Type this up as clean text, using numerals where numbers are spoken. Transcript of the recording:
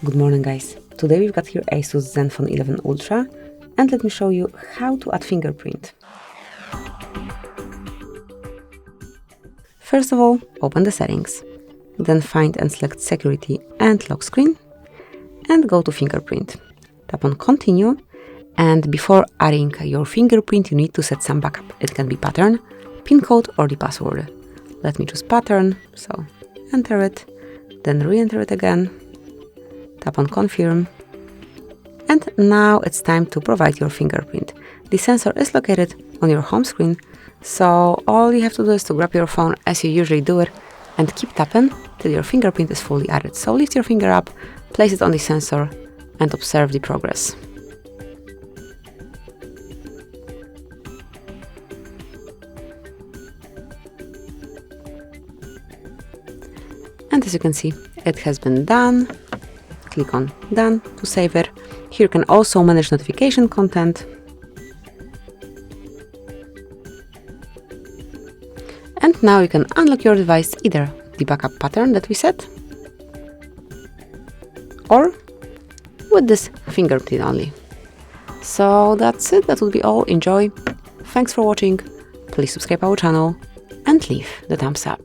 Good morning, guys. Today we've got here Asus Zenfone 11 Ultra, and let me show you how to add fingerprint. First of all, open the settings, then find and select security and lock screen, and go to fingerprint. Tap on continue, and before adding your fingerprint you need to set some backup. It can be pattern, pin code or the password. Let me choose pattern, so enter it, then re-enter it again. Tap on confirm, and now it's time to provide your fingerprint. The sensor is located on your home screen, so all you have to do is to grab your phone as you usually do it and keep tapping till your fingerprint is fully added. So lift your finger up, place it on the sensor and observe the progress. And as you can see, it has been done. Click on Done to save it. Here you can also manage notification content. And now you can unlock your device, either the backup pattern that we set, or with this fingerprint only. So that's it. That will be all. Enjoy. Thanks for watching. Please subscribe our channel and leave the thumbs up.